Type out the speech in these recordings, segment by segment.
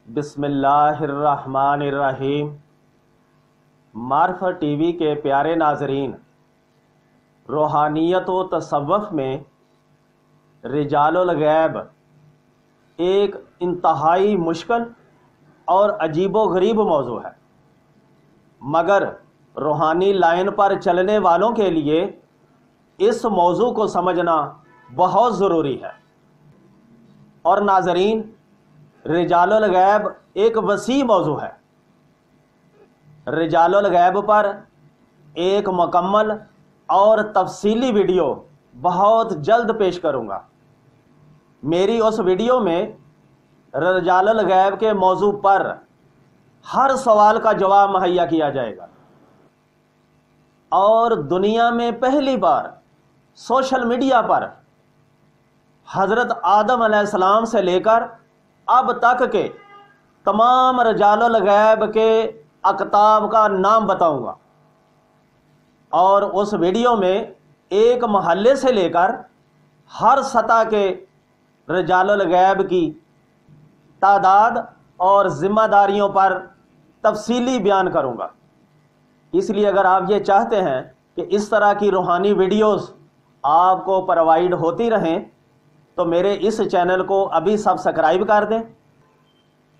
بسم اللہ الرحمن الرحیم۔ معرفت ٹی وی کے پیارے ناظرین، روحانیت و تصوف میں رجال الغیب ایک انتہائی مشکل اور عجیب و غریب موضوع ہے، مگر روحانی لائن پر چلنے والوں کے لیے اس موضوع کو سمجھنا بہت ضروری ہے۔ اور ناظرین، رجال الغیب ایک وسیع موضوع ہے۔ رجال الغیب پر ایک مکمل اور تفصیلی ویڈیو بہت جلد پیش کروں گا۔ میری اس ویڈیو میں رجال الغیب کے موضوع پر ہر سوال کا جواب مہیا کیا جائے گا، اور دنیا میں پہلی بار سوشل میڈیا پر حضرت آدم علیہ السلام سے لے کر اب تک کے تمام رجال الغیب کے اقطاب کا نام بتاؤں گا، اور اس ویڈیو میں ایک محلے سے لے کر ہر سطح کے رجال الغیب کی تعداد اور ذمہ داریوں پر تفصیلی بیان کروں گا۔ اس لیے اگر آپ یہ چاہتے ہیں کہ اس طرح کی روحانی ویڈیوز آپ کو پرووائڈ ہوتی رہیں تو میرے اس چینل کو ابھی سبسکرائب کر دیں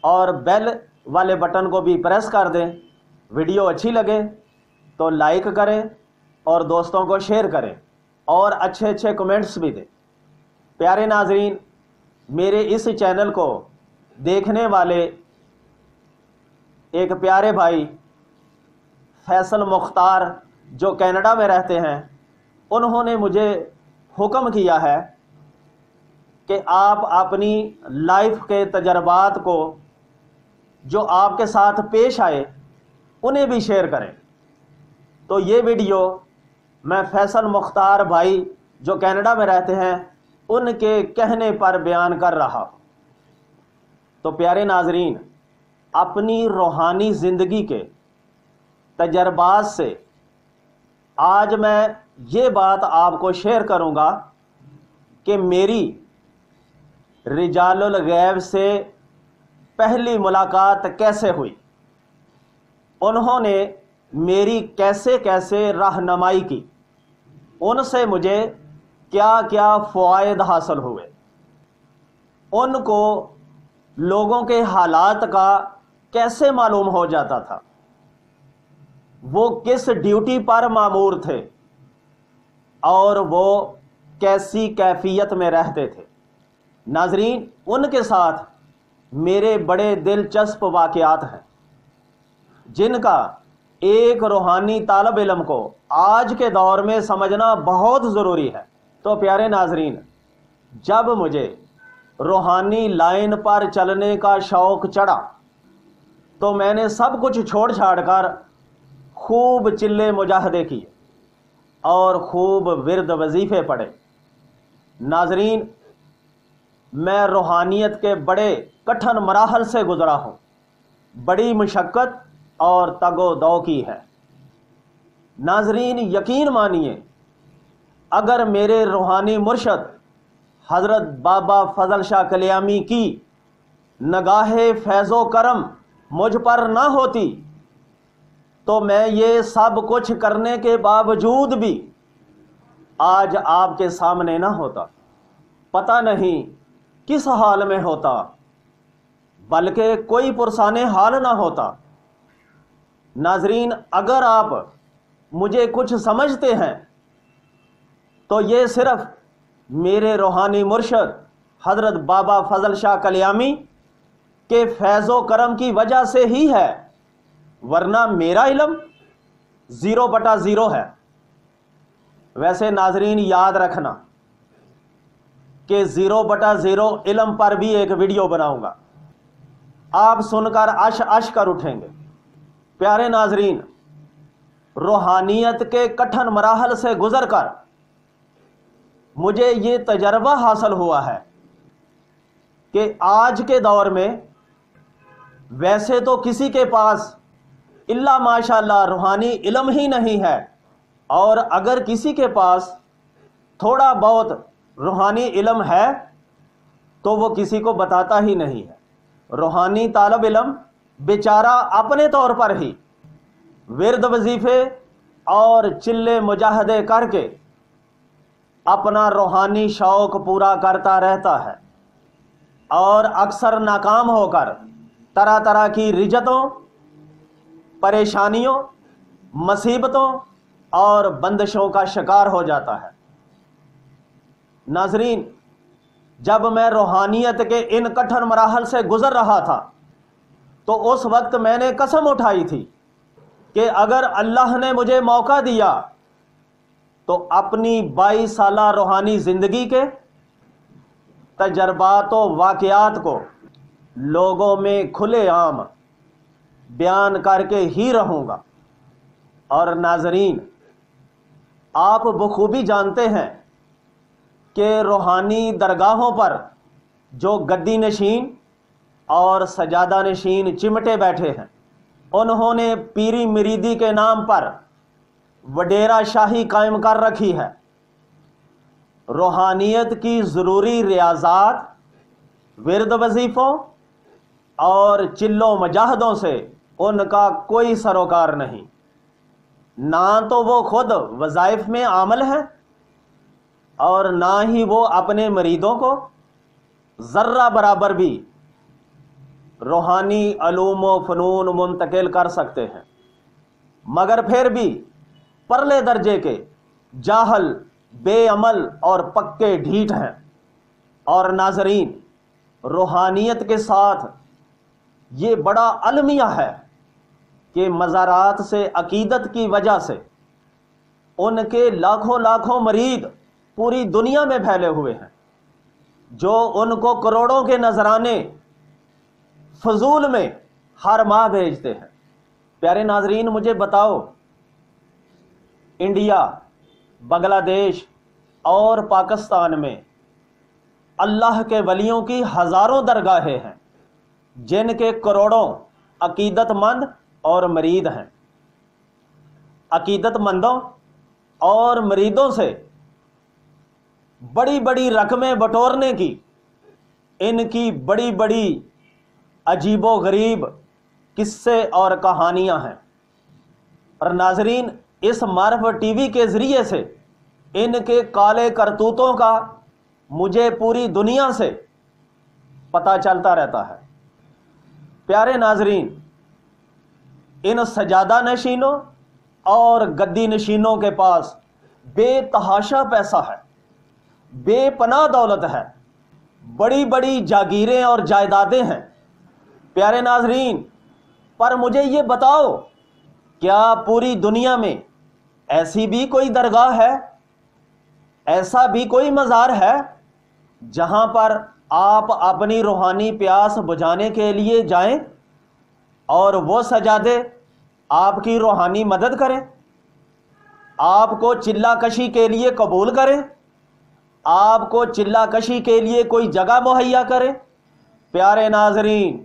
اور بیل والے بٹن کو بھی پریس کر دیں۔ ویڈیو اچھی لگے تو لائک کریں اور دوستوں کو شیئر کریں اور اچھے کمنٹس بھی دیں۔ پیارے ناظرین، میرے اس چینل کو دیکھنے والے ایک پیارے بھائی فیصل مختار جو کینیڈا میں رہتے ہیں، انہوں نے مجھے حکم کیا ہے کہ آپ اپنی لائف کے تجربات کو جو آپ کے ساتھ پیش آئے انہیں بھی شیئر کریں۔ تو یہ ویڈیو میں فیصل مختار بھائی جو کینیڈا میں رہتے ہیں ان کے کہنے پر بیان کر رہا ہوں۔ تو پیارے ناظرین، اپنی روحانی زندگی کے تجربات سے آج میں یہ بات آپ کو شیئر کروں گا کہ میری رجال الغیب سے پہلی ملاقات کیسے ہوئی، انہوں نے میری کیسے رہنمائی کی، ان سے مجھے کیا فوائد حاصل ہوئے، ان کو لوگوں کے حالات کا کیسے معلوم ہو جاتا تھا، وہ کس ڈیوٹی پر مامور تھے اور وہ کیسی کیفیت میں رہتے تھے۔ ناظرین، ان کے ساتھ میرے بڑے دلچسپ واقعات ہیں جن کا ایک روحانی طالب علم کو آج کے دور میں سمجھنا بہت ضروری ہے۔ تو پیارے ناظرین، جب مجھے روحانی لائن پر چلنے کا شوق چڑھا تو میں نے سب کچھ چھوڑ چھاڑ کر خوب چلے مجاہدے کیے اور خوب ورد وظیفے پڑھے۔ ناظرین، میں روحانیت کے بڑے کٹھن مراحل سے گزرا ہوں، بڑی مشقت اور تگ و دو کی ہے۔ ناظرین، یقین مانیے، اگر میرے روحانی مرشد حضرت بابا فضل شاہ کلیامی کی نگاہ فیض و کرم مجھ پر نہ ہوتی تو میں یہ سب کچھ کرنے کے باوجود بھی آج آپ کے سامنے نہ ہوتا، پتہ نہیں کس حال میں ہوتا، بلکہ کوئی پرسان حال نہ ہوتا۔ ناظرین، اگر آپ مجھے کچھ سمجھتے ہیں تو یہ صرف میرے روحانی مرشد حضرت بابا فضل شاہ کلیامی کے فیض و کرم کی وجہ سے ہی ہے، ورنہ میرا علم 0/0 ہے۔ ویسے ناظرین، یاد رکھنا کہ 0/0 علم پر بھی ایک ویڈیو بناؤں گا، آپ سن کر اش کر اٹھیں گے۔ پیارے ناظرین، روحانیت کے کٹھن مراحل سے گزر کر مجھے یہ تجربہ حاصل ہوا ہے کہ آج کے دور میں ویسے تو کسی کے پاس الا ماشاءاللہ روحانی علم ہی نہیں ہے، اور اگر کسی کے پاس تھوڑا بہت روحانی علم ہے تو وہ کسی کو بتاتا ہی نہیں ہے۔ روحانی طالب علم بیچارہ اپنے طور پر ہی ورد وظیفے اور چلے مجاہدے کر کے اپنا روحانی شوق پورا کرتا رہتا ہے، اور اکثر ناکام ہو کر طرح طرح کی رجتوں، پریشانیوں، مصیبتوں اور بندشوں کا شکار ہو جاتا ہے۔ ناظرین، جب میں روحانیت کے ان کٹھن مراحل سے گزر رہا تھا تو اس وقت میں نے قسم اٹھائی تھی کہ اگر اللہ نے مجھے موقع دیا تو اپنی 22 سالہ روحانی زندگی کے تجربات و واقعات کو لوگوں میں کھلے عام بیان کر کے ہی رہوں گا۔ اور ناظرین، آپ بخوبی جانتے ہیں کہ روحانی درگاہوں پر جو گدی نشین اور سجادہ نشین چمٹے بیٹھے ہیں، انہوں نے پیری مریدی کے نام پر وڈیرہ شاہی قائم کر رکھی ہے۔ روحانیت کی ضروری ریاضات، ورد وظیفوں اور چلوں مجاہدوں سے ان کا کوئی سروکار نہیں۔ نہ تو وہ خود وظائف میں عامل ہیں اور نہ ہی وہ اپنے مریدوں کو ذرہ برابر بھی روحانی علوم و فنون منتقل کر سکتے ہیں، مگر پھر بھی پرلے درجے کے جاہل، بے عمل اور پکے ڈھیٹ ہیں۔ اور ناظرین، روحانیت کے ساتھ یہ بڑا المیہ ہے کہ مزارات سے عقیدت کی وجہ سے ان کے لاکھوں لاکھوں مرید پوری دنیا میں پھیلے ہوئے ہیں، جو ان کو کروڑوں کے نذرانے فضول میں ہر ماہ بھیجتے ہیں۔ پیارے ناظرین، مجھے بتاؤ، انڈیا، بنگلہ دیش اور پاکستان میں اللہ کے ولیوں کی ہزاروں درگاہیں ہیں جن کے کروڑوں عقیدت مند اور مرید ہیں۔ عقیدت مندوں اور مریدوں سے بڑی بڑی رقمیں بٹورنے کی ان کی بڑی بڑی عجیب و غریب قصے اور کہانیاں ہیں۔ اور ناظرین، اس معرف ٹی وی کے ذریعے سے ان کے کالے کرتوتوں کا مجھے پوری دنیا سے پتہ چلتا رہتا ہے۔ پیارے ناظرین، ان سجادہ نشینوں اور گدی نشینوں کے پاس بے تحاشا پیسہ ہے، بے پناہ دولت ہے، بڑی بڑی جاگیریں اور جائیدادیں ہیں۔ پیارے ناظرین، پر مجھے یہ بتاؤ، کیا پوری دنیا میں ایسی بھی کوئی درگاہ ہے، ایسا بھی کوئی مزار ہے جہاں پر آپ اپنی روحانی پیاس بجھانے کے لیے جائیں اور وہ سجادے آپ کی روحانی مدد کریں، آپ کو چلہ کشی کے لیے قبول کریں، آپ کو چلہ کشی کے لیے کوئی جگہ مہیا کریں؟ پیارے ناظرین،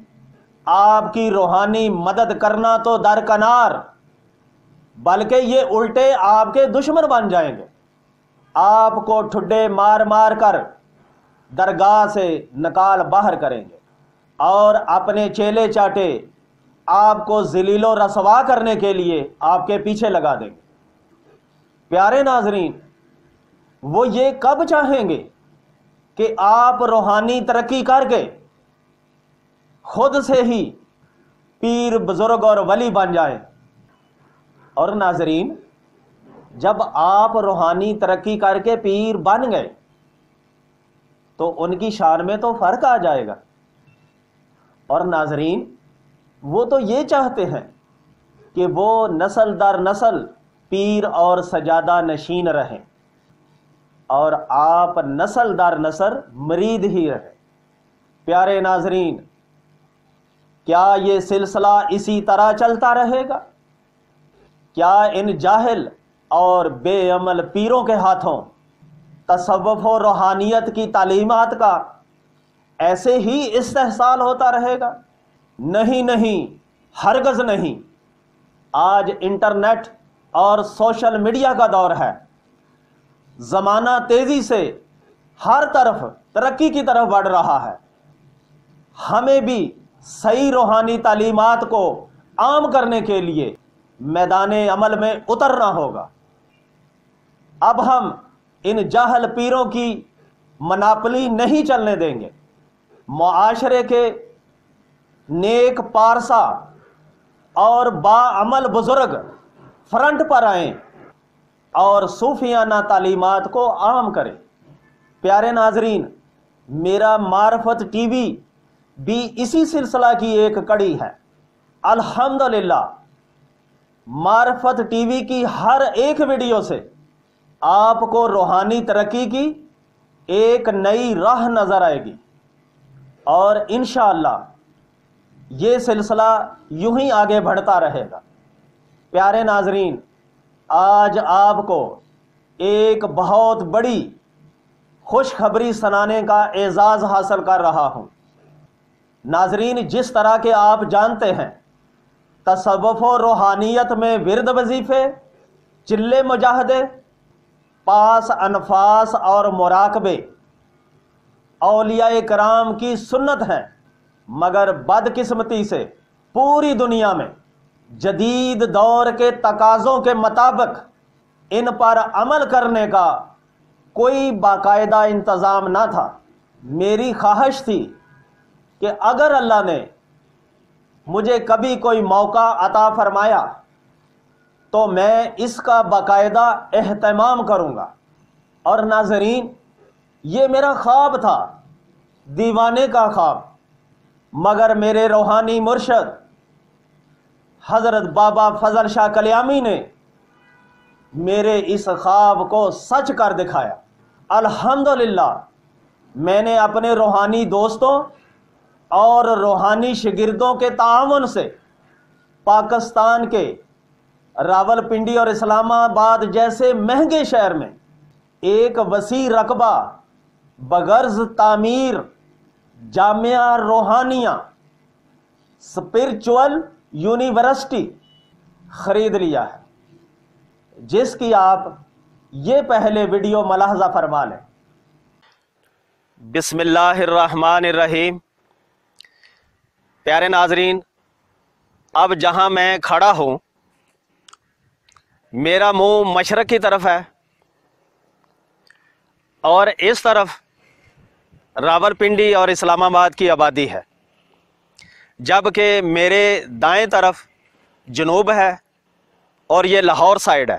آپ کی روحانی مدد کرنا تو درکنار، بلکہ یہ الٹے آپ کے دشمن بن جائیں گے، آپ کو ٹھڈے مار مار کر درگاہ سے نکال باہر کریں گے اور اپنے چیلے چاٹے آپ کو ذلیل و رسوا کرنے کے لیے آپ کے پیچھے لگا دیں گے۔ پیارے ناظرین، وہ یہ کب چاہیں گے کہ آپ روحانی ترقی کر کے خود سے ہی پیر، بزرگ اور ولی بن جائیں؟ اور ناظرین، جب آپ روحانی ترقی کر کے پیر بن گئے تو ان کی شان میں تو فرق آ جائے گا۔ اور ناظرین، وہ تو یہ چاہتے ہیں کہ وہ نسل در نسل پیر اور سجادہ نشین رہیں اور آپ نسل در نسل مرید ہی رہیں۔ پیارے ناظرین، کیا یہ سلسلہ اسی طرح چلتا رہے گا؟ کیا ان جاہل اور بے عمل پیروں کے ہاتھوں تصوف و روحانیت کی تعلیمات کا ایسے ہی استحصال ہوتا رہے گا؟ نہیں نہیں، ہرگز نہیں۔ آج انٹرنیٹ اور سوشل میڈیا کا دور ہے، زمانہ تیزی سے ہر طرف ترقی کی طرف بڑھ رہا ہے۔ ہمیں بھی صحیح روحانی تعلیمات کو عام کرنے کے لیے میدان عمل میں اترنا ہوگا۔ اب ہم ان جاہل پیروں کی مناپلی نہیں چلنے دیں گے۔ معاشرے کے نیک پارسا اور باعمل بزرگ فرنٹ پر آئیں اور صوفیانہ تعلیمات کو عام کریں۔ پیارے ناظرین، میرا معرفت ٹی وی بھی اسی سلسلہ کی ایک کڑی ہے۔ الحمدللہ معرفت ٹی وی کی ہر ایک ویڈیو سے آپ کو روحانی ترقی کی ایک نئی راہ نظر آئے گی، اور انشاءاللہ یہ سلسلہ یوں ہی آگے بڑھتا رہے گا۔ پیارے ناظرین، آج آپ کو ایک بہت بڑی خوشخبری سنانے کا اعزاز حاصل کر رہا ہوں۔ ناظرین، جس طرح کہ آپ جانتے ہیں، تصوف و روحانیت میں ورد وظیفے، چلے مجاہدے، پاس انفاس اور مراقبے اولیاء کرام کی سنت ہیں، مگر بدقسمتی سے پوری دنیا میں جدید دور کے تقاضوں کے مطابق ان پر عمل کرنے کا کوئی باقاعدہ انتظام نہ تھا۔ میری خواہش تھی کہ اگر اللہ نے مجھے کبھی کوئی موقع عطا فرمایا تو میں اس کا باقاعدہ اہتمام کروں گا۔ اور ناظرین، یہ میرا خواب تھا، دیوانے کا خواب، مگر میرے روحانی مرشد حضرت بابا فضل شاہ کلیامی نے میرے اس خواب کو سچ کر دکھایا۔ الحمدللہ میں نے اپنے روحانی دوستوں اور روحانی شاگردوں کے تعاون سے پاکستان کے راول پنڈی اور اسلام آباد جیسے مہنگے شہر میں ایک وسیع رقبہ بغرض تعمیر جامعہ روحانیہ اسپرچول یونیورسٹی خرید لیا ہے، جس کی آپ یہ پہلے ویڈیو ملاحظہ فرما لیں۔ بسم اللہ الرحمن الرحیم۔ پیارے ناظرین، اب جہاں میں کھڑا ہوں میرا منہ مشرق کی طرف ہے اور اس طرف راول پنڈی اور اسلام آباد کی آبادی ہے، جبکہ میرے دائیں طرف جنوب ہے اور یہ لاہور سائیڈ ہے،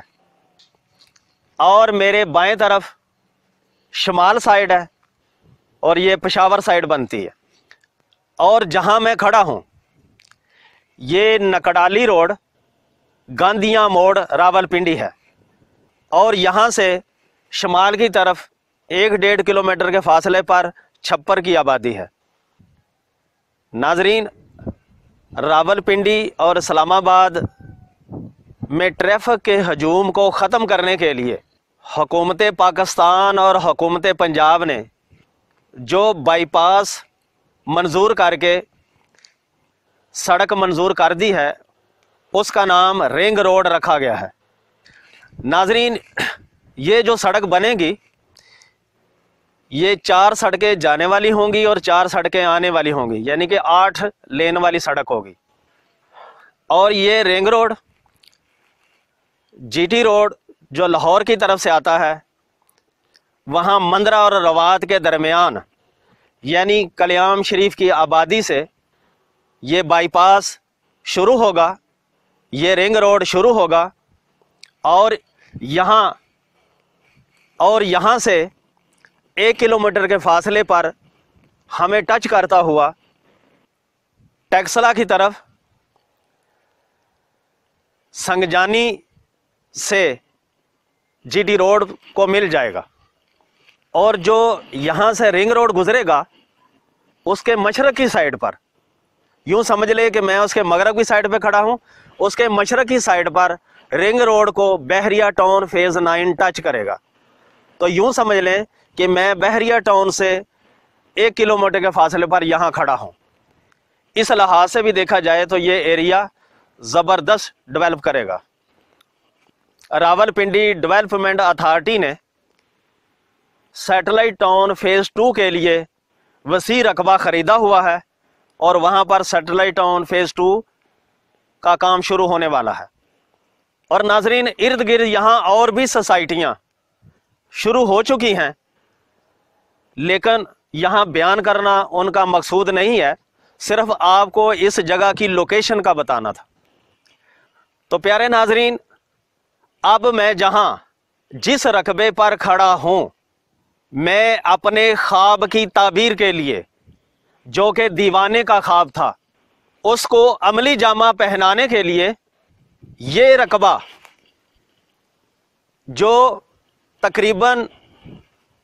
اور میرے بائیں طرف شمال سائیڈ ہے اور یہ پشاور سائیڈ بنتی ہے۔ اور جہاں میں کھڑا ہوں یہ نکڑالی روڈ گاندھیاں موڑ راول پنڈی ہے، اور یہاں سے شمال کی طرف 1.5 کلومیٹر کے فاصلے پر چھپر کی آبادی ہے۔ ناظرین، راول پنڈی اور اسلام آباد میں ٹریفک کے ہجوم کو ختم کرنے کے لیے حکومت پاکستان اور حکومت پنجاب نے جو بائی پاس منظور کر کے سڑک منظور کر دی ہے اس کا نام رنگ روڈ رکھا گیا ہے۔ ناظرین، یہ جو سڑک بنے گی یہ 4 سڑکیں جانے والی ہوں گی اور 4 سڑکیں آنے والی ہوں گی، یعنی کہ 8 لین والی سڑک ہوگی۔ اور یہ رنگ روڈ جی ٹی روڈ جو لاہور کی طرف سے آتا ہے، وہاں مندرہ اور روات کے درمیان یعنی کلیام شریف کی آبادی سے یہ بائی پاس شروع ہوگا، یہ رنگ روڈ شروع ہوگا، اور یہاں سے 1 کلومیٹر کے فاصلے پر ہمیں ٹچ کرتا ہوا ٹیکسلا کی طرف سنگجانی سے جی ٹی روڈ کو مل جائے گا۔ اور جو یہاں سے رنگ روڈ گزرے گا اس کے مشرق کی سائڈ پر، یوں سمجھ لے کہ میں اس کے مغرب کی سائڈ پہ کھڑا ہوں، اس کے مشرق کی سائڈ پر رنگ روڈ کو بحریہ ٹاؤن فیز 9 ٹچ کرے گا۔ تو یوں سمجھ لیں کہ میں بحریہ ٹاؤن سے 1 کلومیٹر کے فاصلے پر یہاں کھڑا ہوں۔ اس لحاظ سے بھی دیکھا جائے تو یہ ایریا زبردست ڈیولپ کرے گا۔ راول پنڈی ڈیولپمنٹ اتھارٹی نے سیٹلائٹ ٹاؤن فیز 2 کے لیے وسیع رقبہ خریدا ہوا ہے، اور وہاں پر سیٹلائٹ ٹاؤن فیز 2 کا کام شروع ہونے والا ہے۔ اور ناظرین، ارد گرد یہاں اور بھی سوسائٹیاں شروع ہو چکی ہیں، لیکن یہاں بیان کرنا ان کا مقصود نہیں ہے، صرف آپ کو اس جگہ کی لوکیشن کا بتانا تھا۔ تو پیارے ناظرین، اب میں جہاں جس رقبے پر کھڑا ہوں، میں اپنے خواب کی تعبیر کے لیے، جو کہ دیوانے کا خواب تھا، اس کو عملی جامہ پہنانے کے لیے یہ رقبہ جو تقریباً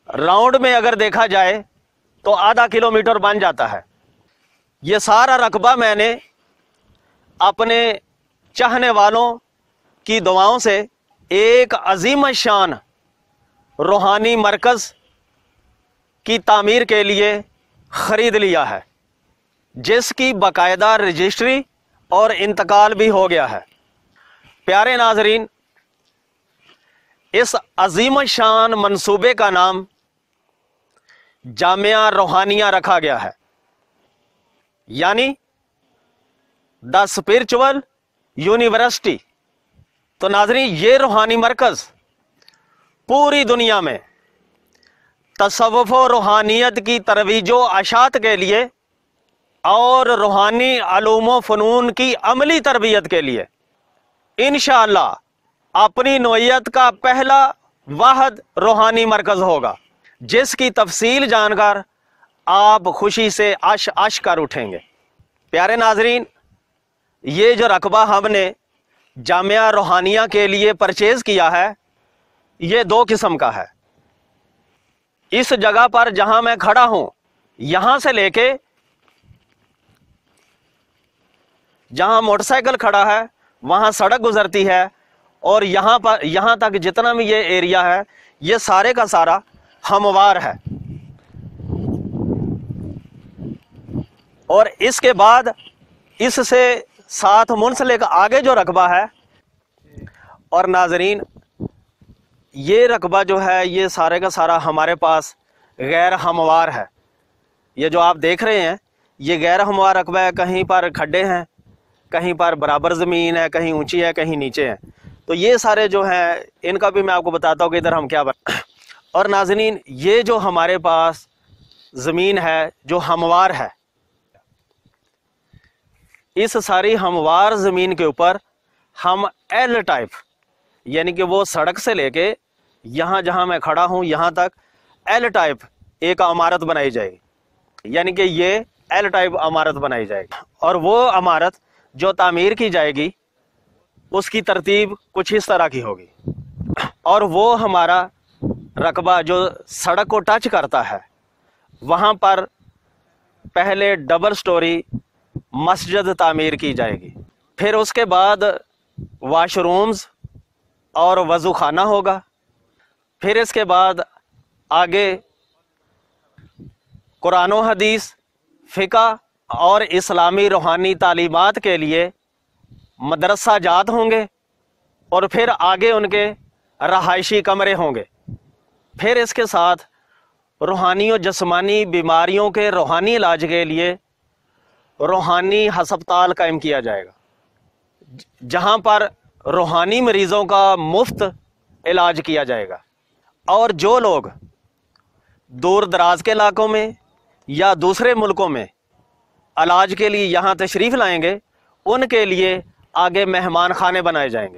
راؤنڈ میں اگر دیکھا جائے تو آدھا کلومیٹر بن جاتا ہے، یہ سارا رقبہ میں نے اپنے چاہنے والوں کی دعاؤں سے ایک عظیم الشان روحانی مرکز کی تعمیر کے لیے خرید لیا ہے، جس کی باقاعدہ رجسٹری اور انتقال بھی ہو گیا ہے۔ پیارے ناظرین، اس عظیم الشان منصوبے کا نام جامعہ روحانیہ رکھا گیا ہے، یعنی دا اسپرچول یونیورسٹی۔ تو ناظرین، یہ روحانی مرکز پوری دنیا میں تصوف و روحانیت کی ترویج و اشاعت کے لیے اور روحانی علوم و فنون کی عملی تربیت کے لیے انشاءاللہ اپنی نوعیت کا پہلا واحد روحانی مرکز ہوگا، جس کی تفصیل جان کر آپ خوشی سے عش عش کر اٹھیں گے۔ پیارے ناظرین، یہ جو رقبہ ہم نے جامعہ روحانیہ کے لیے پرچیز کیا ہے، یہ 2 قسم کا ہے۔ اس جگہ پر جہاں میں کھڑا ہوں، یہاں سے لے کے جہاں موٹر سائیکل کھڑا ہے وہاں سڑک گزرتی ہے، اور یہاں تک جتنا بھی یہ ایریا ہے، یہ سارے کا سارا ہموار ہے۔ اور اس کے بعد اس سے ساتھ منسلک آگے جو رقبہ ہے، اور ناظرین یہ رقبہ جو ہے یہ سارے کا سارا ہمارے پاس غیر ہموار ہے۔ یہ جو آپ دیکھ رہے ہیں یہ غیر ہموار رقبہ ہے، کہیں پر کھڈے ہیں، کہیں پر برابر زمین ہے، کہیں اونچی ہے، کہیں نیچے ہے۔ تو یہ سارے جو ہیں ان کا بھی میں آپ کو بتاتا ہوں کہ ادھر ہم کیا اور ناظرین، یہ جو ہمارے پاس زمین ہے جو ہموار ہے، اس ساری ہموار زمین کے اوپر ہم ایل ٹائپ، یعنی کہ وہ سڑک سے لے کے یہاں جہاں میں کھڑا ہوں یہاں تک ایل ٹائپ ایک عمارت بنائی جائے گی، یعنی کہ یہ ایل ٹائپ عمارت بنائی جائے گی۔ اور وہ عمارت جو تعمیر کی جائے گی اس کی ترتیب کچھ اس طرح کی ہوگی، اور وہ ہمارا رقبہ جو سڑک کو ٹچ کرتا ہے وہاں پر پہلے ڈبل سٹوری مسجد تعمیر کی جائے گی، پھر اس کے بعد واش رومز اور وضو خانہ ہوگا، پھر اس کے بعد آگے قرآن و حدیث، فقہ اور اسلامی روحانی تعلیمات کے لیے مدرسہ جات ہوں گے، اور پھر آگے ان کے رہائشی کمرے ہوں گے۔ پھر اس کے ساتھ روحانی و جسمانی بیماریوں کے روحانی علاج کے لیے روحانی ہسپتال قائم کیا جائے گا، جہاں پر روحانی مریضوں کا مفت علاج کیا جائے گا۔ اور جو لوگ دور دراز کے علاقوں میں یا دوسرے ملکوں میں علاج کے لیے یہاں تشریف لائیں گے، ان کے لیے آگے مہمان خانے بنائے جائیں گے۔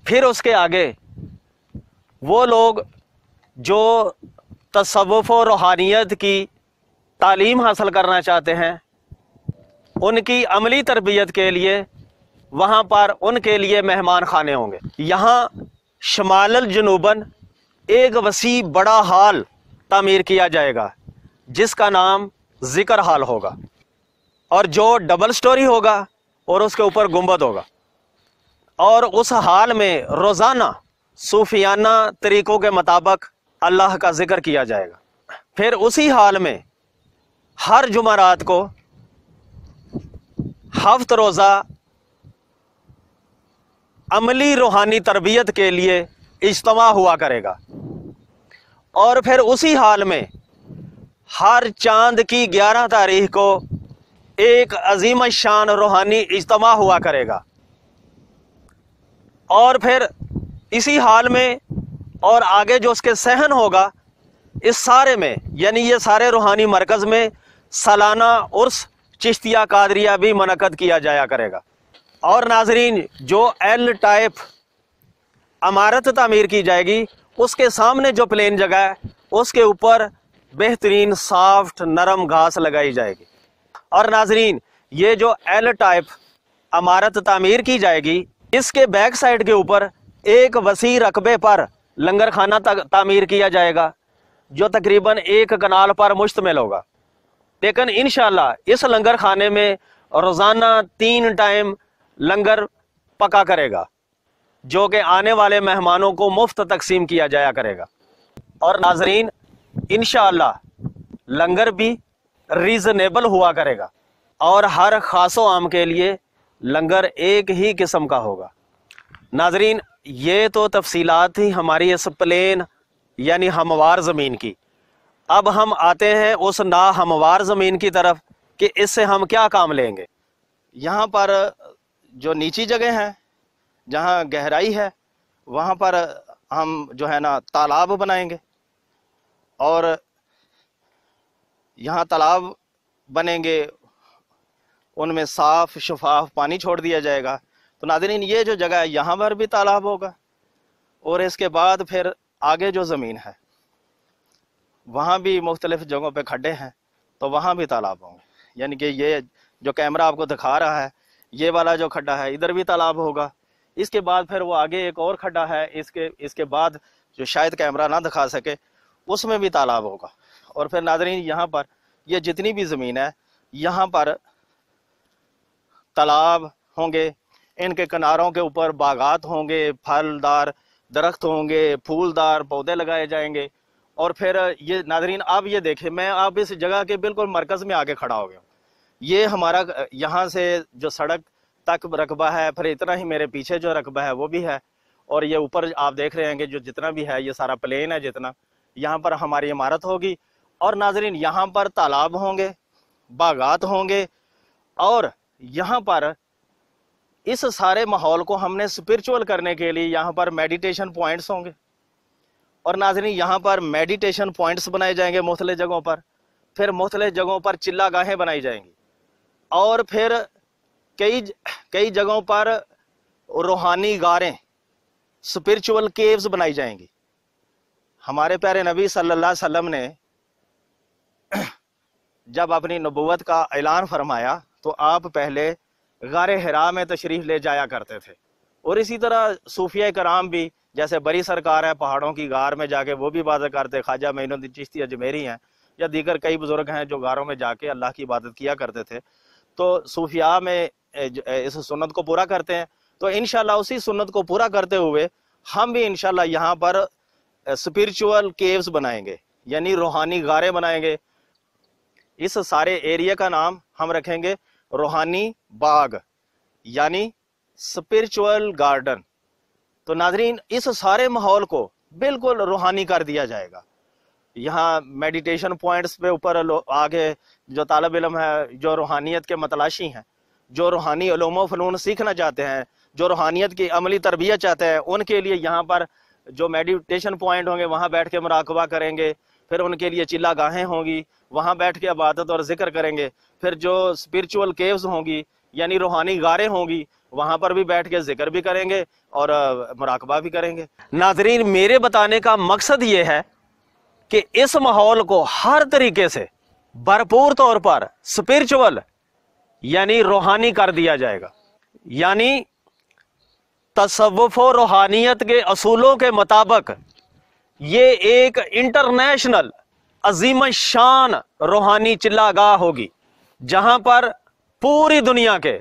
پھر اس کے آگے وہ لوگ جو تصوف و روحانیت کی تعلیم حاصل کرنا چاہتے ہیں، ان کی عملی تربیت کے لیے وہاں پر ان کے لیے مہمان خانے ہوں گے۔ یہاں شمال جنوباً ایک وسیع بڑا ہال تعمیر کیا جائے گا جس کا نام ذکر ہال ہوگا، اور جو ڈبل سٹوری ہوگا اور اس کے اوپر گنبد ہوگا، اور اس ہال میں روزانہ صوفیانہ طریقوں کے مطابق اللہ کا ذکر کیا جائے گا۔ پھر اسی ہال میں ہر جمعرات کو ہفت روزہ عملی روحانی تربیت کے لیے اجتماع ہوا کرے گا، اور پھر اسی حال میں ہر چاند کی 11 تاریخ کو ایک عظیم شان روحانی اجتماع ہوا کرے گا، اور پھر اسی حال میں اور آگے جو اس کے صحن ہوگا، اس سارے میں یعنی یہ سارے روحانی مرکز میں سالانہ عرس چشتیہ قادریہ بھی منعقد کیا جایا کرے گا۔ اور ناظرین، جو ایل ٹائپ عمارت تعمیر کی جائے گی، اس کے سامنے جو پلین جگہ ہے اس کے اوپر بہترین سافٹ نرم گھاس لگائی جائے گی۔ اور ناظرین، یہ جو ایل ٹائپ عمارت تعمیر کی جائے گی، اس کے بیک سائڈ کے اوپر ایک وسیع رقبے پر لنگر خانہ تعمیر کیا جائے گا، جو تقریباً 1 کنال پر مشتمل ہوگا۔ لیکن انشاءاللہ اس لنگر خانے میں روزانہ 3 ٹائم لنگر پکا کرے گا، جو کہ آنے والے مہمانوں کو مفت تقسیم کیا جایا کرے گا۔ اور ناظرین، انشاءاللہ لنگر بھی ریزنیبل ہوا کرے گا، اور ہر خاص و عام کے لیے لنگر ایک ہی قسم کا ہوگا۔ ناظرین، یہ تو تفصیلات تھی ہماری اس پلین یعنی ہموار زمین کی۔ اب ہم آتے ہیں اس ناہموار زمین کی طرف کہ اس سے ہم کیا کام لیں گے۔ یہاں پر جو نیچی جگہ ہیں، جہاں گہرائی ہے، وہاں پر ہم جو ہے نا تالاب بنائیں گے، اور یہاں تالاب بنیں گے، ان میں صاف شفاف پانی چھوڑ دیا جائے گا۔ تو ناظرین، یہ جو جگہ ہے یہاں پر بھی تالاب ہوگا، اور اس کے بعد پھر آگے جو زمین ہے وہاں بھی مختلف جگہوں پہ کھڈے ہیں، تو وہاں بھی تالاب ہوں گے۔ یعنی کہ یہ جو کیمرہ آپ کو دکھا رہا ہے، یہ والا جو کھڈا ہے ادھر بھی تالاب ہوگا۔ اس کے بعد پھر وہ آگے ایک اور کھڈا ہے، اس کے بعد جو شاید کیمرہ نہ دکھا سکے، اس میں بھی تالاب ہوگا۔ اور پھر ناظرین، یہاں پر یہ جتنی بھی زمین ہے یہاں پر تالاب ہوں گے، ان کے کناروں کے اوپر باغات ہوں گے، پھلدار درخت ہوں گے، پھولدار پودے لگائے جائیں گے۔ اور پھر یہ ناظرین، آپ یہ دیکھیں، میں آپ اس جگہ کے بالکل مرکز میں آگے کھڑا ہو گیا ہوں۔ یہ ہمارا یہاں سے جو سڑک تک رقبہ ہے، پھر اتنا ہی میرے پیچھے جو رقبہ ہے وہ بھی ہے، اور یہ اوپر آپ دیکھ رہے ہیں کہ جو جتنا بھی ہے یہ سارا پلین ہے جتنا، یہاں پر ہماری عمارت ہوگی۔ اور ناظرین، یہاں پر تالاب ہوں گے، باغات ہوں گے، اور یہاں پر اس سارے ماحول کو ہم نے اسپرچول کرنے کے لیے یہاں پر میڈیٹیشن پوائنٹس ہوں گے۔ اور ناظرین، یہاں پر میڈیٹیشن پوائنٹس بنائے جائیں گے مختلف جگہوں پر، پھر مختلف جگہوں پر چلا گاہیں بنائی جائیں گی، اور پھر کئی جگہوں پر روحانی غاریں، اسپرچول کیوز بنائی جائیں گی۔ ہمارے پیارے نبی صلی اللہ علیہ وسلم نے جب اپنی نبوت کا اعلان فرمایا تو آپ پہلے غار حرا میں تشریف لے جایا کرتے تھے، اور اسی طرح صوفیہ کرام بھی، جیسے بری سرکار ہے پہاڑوں کی غار میں جا کے وہ بھی عبادت کرتے، خواجہ معین الدین چشتی اجمیری ہیں، یا دیگر کئی بزرگ ہیں جو غاروں میں جا کے اللہ کی عبادت کیا کرتے تھے۔ تو صوفیاء میں اس سنت کو پورا کرتے ہیں، تو انشاءاللہ اسی سنت کو پورا کرتے ہوئے ہم بھی انشاءاللہ یہاں پر اسپرچول کیوز بنائیں گے، یعنی روحانی غاریں بنائیں گے۔ اس سارے ایریا کا نام ہم رکھیں گے روحانی باغ، یعنی اسپرچول گارڈن۔ تو ناظرین، اس سارے ماحول کو بالکل روحانی کر دیا جائے گا۔ یہاں میڈیٹیشن پوائنٹس پہ اوپر آگے جو طالب علم ہے، جو روحانیت کے متلاشی ہیں، جو روحانی علوم و فنون سیکھنا چاہتے ہیں، جو روحانیت کی عملی تربیت چاہتے ہیں، ان کے لیے یہاں پر جو میڈیٹیشن پوائنٹ ہوں گے وہاں بیٹھ کے مراقبہ کریں گے، پھر ان کے لیے چلا گاہیں ہوں گی، وہاں بیٹھ کے عبادت اور ذکر کریں گے، پھر جو اسپرچول کیوز ہوں گی یعنی روحانی غاریں ہوں گی، وہاں پر بھی بیٹھ کے ذکر بھی کریں گے اور مراقبہ بھی کریں گے۔ ناظرین، میرے بتانے کا مقصد یہ ہے کہ اس ماحول کو ہر طریقے سے بھرپور طور پر اسپرچول یعنی روحانی کر دیا جائے گا، یعنی تصوف و روحانیت کے اصولوں کے مطابق یہ ایک انٹرنیشنل عظیم شان روحانی چلا گاہ ہوگی، جہاں پر پوری دنیا کے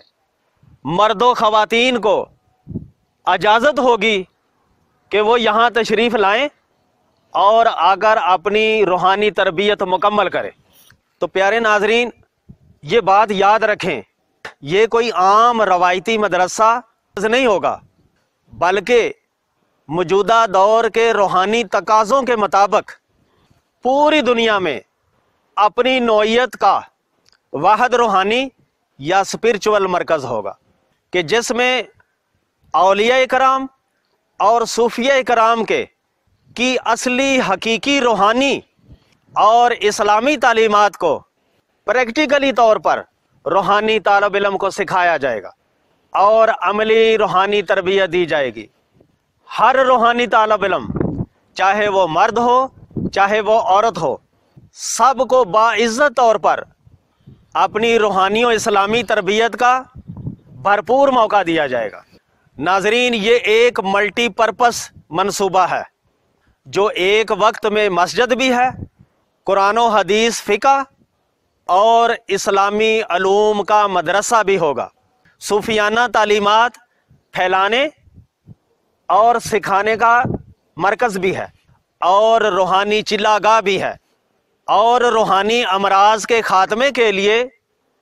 مرد و خواتین کو اجازت ہوگی کہ وہ یہاں تشریف لائیں اور اگر اپنی روحانی تربیت مکمل کریں۔ تو پیارے ناظرین، یہ بات یاد رکھیں، یہ کوئی عام روایتی مدرسہ نہیں ہوگا، بلکہ موجودہ دور کے روحانی تقاضوں کے مطابق پوری دنیا میں اپنی نوعیت کا واحد روحانی یا اسپرچول مرکز ہوگا کہ جس میں اولیاء کرام اور صوفیاء کرام کی اصلی حقیقی روحانی اور اسلامی تعلیمات کو پریکٹیکلی طور پر روحانی طالب علم کو سکھایا جائے گا اور عملی روحانی تربیت دی جائے گی۔ ہر روحانی طالب علم، چاہے وہ مرد ہو چاہے وہ عورت ہو، سب کو باعزت طور پر اپنی روحانی و اسلامی تربیت کا بھرپور موقع دیا جائے گا۔ ناظرین، یہ ایک ملٹی پرپس منصوبہ ہے جو ایک وقت میں مسجد بھی ہے، قرآن و حدیث، فقہ اور اسلامی علوم کا مدرسہ بھی ہوگا، صوفیانہ تعلیمات پھیلانے اور سکھانے کا مرکز بھی ہے، اور روحانی چلا گاہ بھی ہے، اور روحانی امراض کے خاتمے کے لیے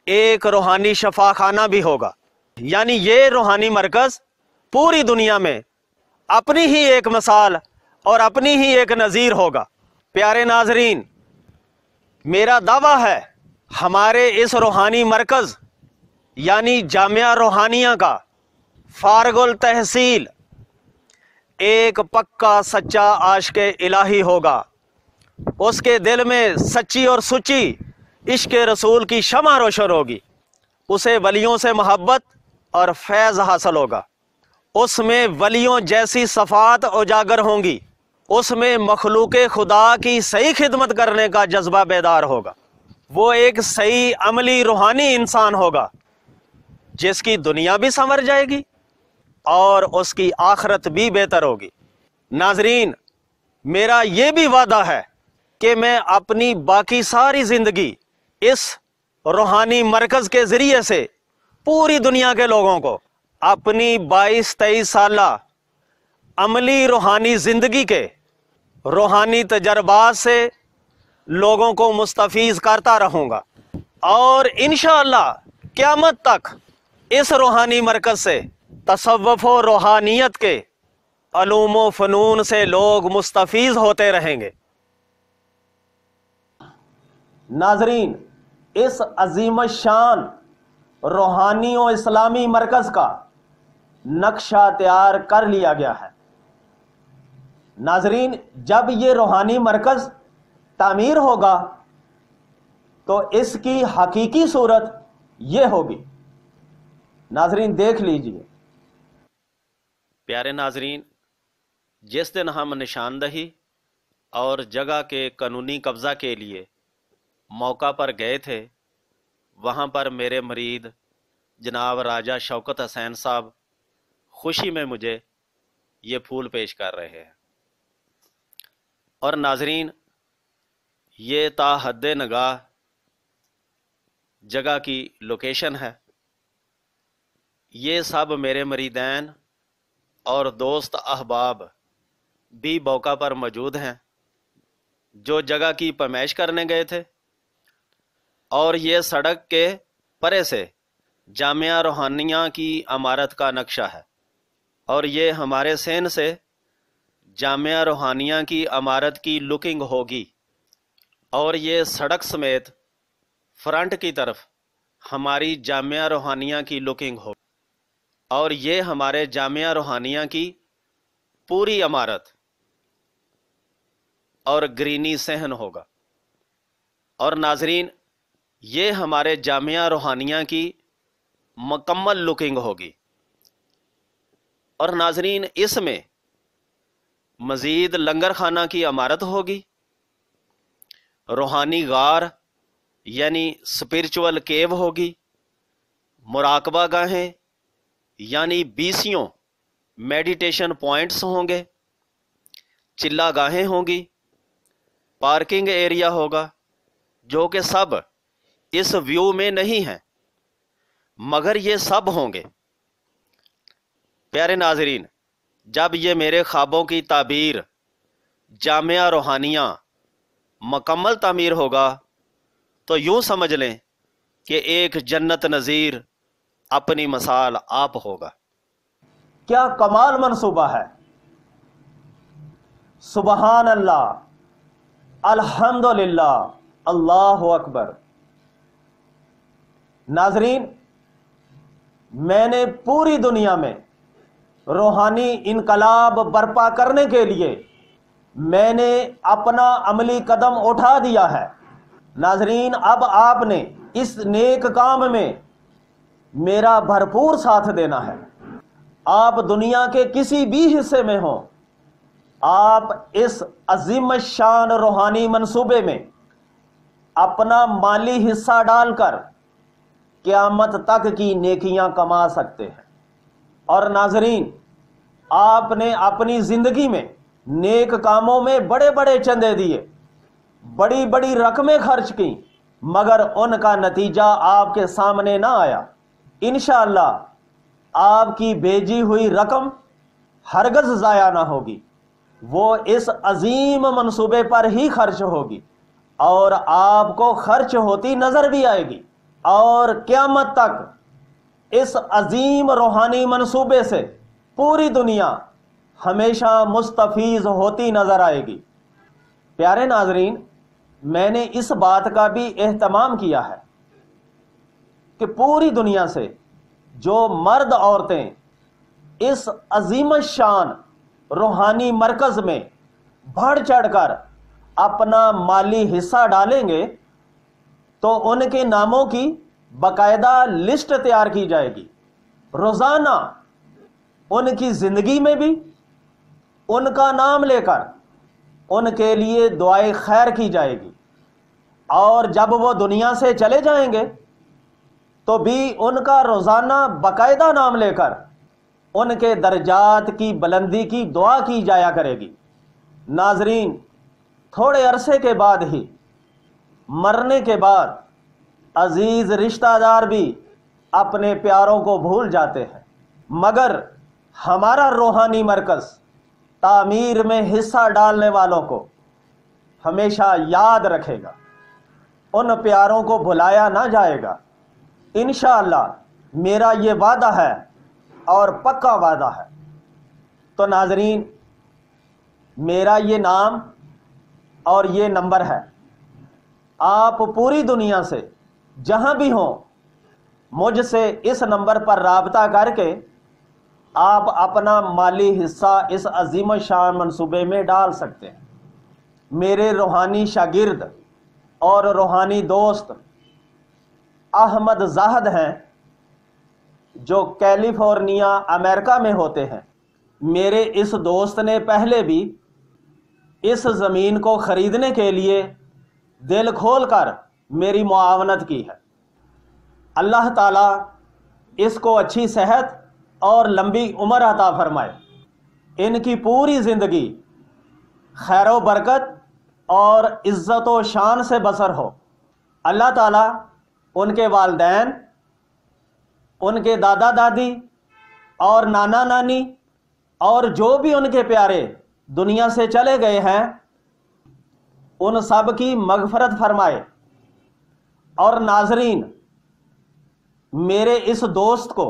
ایک روحانی شفا خانہ بھی ہوگا۔ یعنی یہ روحانی مرکز پوری دنیا میں اپنی ہی ایک مثال اور اپنی ہی ایک نظیر ہوگا۔ پیارے ناظرین، میرا دعویٰ ہے ہمارے اس روحانی مرکز یعنی جامعہ روحانیہ کا فارغ التحصیل ایک پکا سچا عاشق الہی ہوگا، اس کے دل میں سچی اور سچی عشق رسول کی شمع روشن ہوگی، اسے ولیوں سے محبت اور فیض حاصل ہوگا، اس میں ولیوں جیسی صفات اجاگر ہوں گی، اس میں مخلوق خدا کی صحیح خدمت کرنے کا جذبہ بیدار ہوگا، وہ ایک صحیح عملی روحانی انسان ہوگا جس کی دنیا بھی سنور جائے گی اور اس کی آخرت بھی بہتر ہوگی۔ ناظرین، میرا یہ بھی وعدہ ہے کہ میں اپنی باقی ساری زندگی اس روحانی مرکز کے ذریعے سے پوری دنیا کے لوگوں کو اپنی 22-23 سالہ عملی روحانی زندگی کے روحانی تجربات سے لوگوں کو مستفیض کرتا رہوں گا، اور انشاءاللہ قیامت تک اس روحانی مرکز سے تصوف و روحانیت کے علوم و فنون سے لوگ مستفیض ہوتے رہیں گے۔ ناظرین، اس عظیم الشان روحانی و اسلامی مرکز کا نقشہ تیار کر لیا گیا ہے۔ ناظرین، جب یہ روحانی مرکز تعمیر ہوگا تو اس کی حقیقی صورت یہ ہوگی۔ ناظرین دیکھ لیجئے۔ پیارے ناظرین، جس دن ہم نشاندہی اور جگہ کے قانونی قبضہ کے لیے موقع پر گئے تھے، وہاں پر میرے مرید جناب راجہ شوکت حسین صاحب خوشی میں مجھے یہ پھول پیش کر رہے ہیں۔ اور ناظرین، یہ تا حد نگاہ جگہ کی لوکیشن ہے۔ یہ سب میرے مریدین اور دوست احباب بھی موقع پر موجود ہیں جو جگہ کی پیمائش کرنے گئے تھے، اور یہ سڑک کے پرے سے جامعہ روحانیہ کی عمارت کا نقشہ ہے، اور یہ ہمارے سین سے جامعہ روحانیہ کی عمارت کی لکنگ ہوگی، اور یہ سڑک سمیت فرنٹ کی طرف ہماری جامعہ روحانیہ کی لکنگ ہوگی، اور یہ ہمارے جامعہ روحانیہ کی پوری عمارت اور گرینی صحن ہوگا۔ اور ناظرین، یہ ہمارے جامعہ روحانیہ کی مکمل لکنگ ہوگی۔ اور ناظرین، اس میں مزید لنگر خانہ کی عمارت ہوگی، روحانی غار یعنی اسپرچول کیو ہوگی، مراقبہ گاہیں یعنی بیسیوں میڈیٹیشن پوائنٹس ہوں گے، چلا گاہیں ہوں گی، پارکنگ ایریا ہوگا، جو کہ سب اس ویو میں نہیں ہیں مگر یہ سب ہوں گے۔ پیارے ناظرین، جب یہ میرے خوابوں کی تعبیر جامعہ روحانیہ مکمل تعمیر ہوگا تو یوں سمجھ لیں کہ ایک جنت نظیر اپنی مثال آپ ہوگا۔ کیا کمال منصوبہ ہے! سبحان اللہ، الحمدللہ، اللہ اکبر۔ ناظرین، میں نے پوری دنیا میں روحانی انقلاب برپا کرنے کے لیے میں نے اپنا عملی قدم اٹھا دیا ہے۔ ناظرین، اب آپ نے اس نیک کام میں میرا بھرپور ساتھ دینا ہے۔ آپ دنیا کے کسی بھی حصے میں ہوں، آپ اس عظیم شان روحانی منصوبے میں اپنا مالی حصہ ڈال کر قیامت تک کی نیکیاں کما سکتے ہیں۔ اور ناظرین، آپ نے اپنی زندگی میں نیک کاموں میں بڑے بڑے چندے دیے، بڑی بڑی رقمیں خرچ کی، مگر ان کا نتیجہ آپ کے سامنے نہ آیا۔ انشاءاللہ آپ کی بھیجی ہوئی رقم ہرگز ضائع نہ ہوگی، وہ اس عظیم منصوبے پر ہی خرچ ہوگی اور آپ کو خرچ ہوتی نظر بھی آئے گی، اور قیامت تک اس عظیم روحانی منصوبے سے پوری دنیا ہمیشہ مستفیض ہوتی نظر آئے گی۔ پیارے ناظرین، میں نے اس بات کا بھی اہتمام کیا ہے کہ پوری دنیا سے جو مرد عورتیں اس عظیم شان روحانی مرکز میں بڑھ چڑھ کر اپنا مالی حصہ ڈالیں گے تو ان کے ناموں کی باقاعدہ لسٹ تیار کی جائے گی۔ روزانہ ان کی زندگی میں بھی ان کا نام لے کر ان کے لیے دعائے خیر کی جائے گی، اور جب وہ دنیا سے چلے جائیں گے تو بھی ان کا روزانہ باقاعدہ نام لے کر ان کے درجات کی بلندی کی دعا کی جایا کرے گی۔ ناظرین، تھوڑے عرصے کے بعد ہی، مرنے کے بعد، عزیز رشتہ دار بھی اپنے پیاروں کو بھول جاتے ہیں، مگر ہمارا روحانی مرکز تعمیر میں حصہ ڈالنے والوں کو ہمیشہ یاد رکھے گا، ان پیاروں کو بھلایا نہ جائے گا۔ انشاءاللہ میرا یہ وعدہ ہے اور پکا وعدہ ہے۔ تو ناظرین، میرا یہ نام اور یہ نمبر ہے، آپ پوری دنیا سے جہاں بھی ہوں مجھ سے اس نمبر پر رابطہ کر کے آپ اپنا مالی حصہ اس عظیم شان منصوبے میں ڈال سکتے ہیں۔ میرے روحانی شاگرد اور روحانی دوست احمد زاہد ہیں جو کیلیفورنیا امریکہ میں ہوتے ہیں۔ میرے اس دوست نے پہلے بھی اس زمین کو خریدنے کے لیے دل کھول کر میری معاونت کی ہے۔ اللہ تعالیٰ اس کو اچھی صحت اور لمبی عمر عطا فرمائے، ان کی پوری زندگی خیر و برکت اور عزت و شان سے بسر ہو۔ اللہ تعالیٰ ان کے والدین، ان کے دادا دادی اور نانا نانی اور جو بھی ان کے پیارے دنیا سے چلے گئے ہیں، ان سب کی مغفرت فرمائے۔ اور ناظرین، میرے اس دوست کو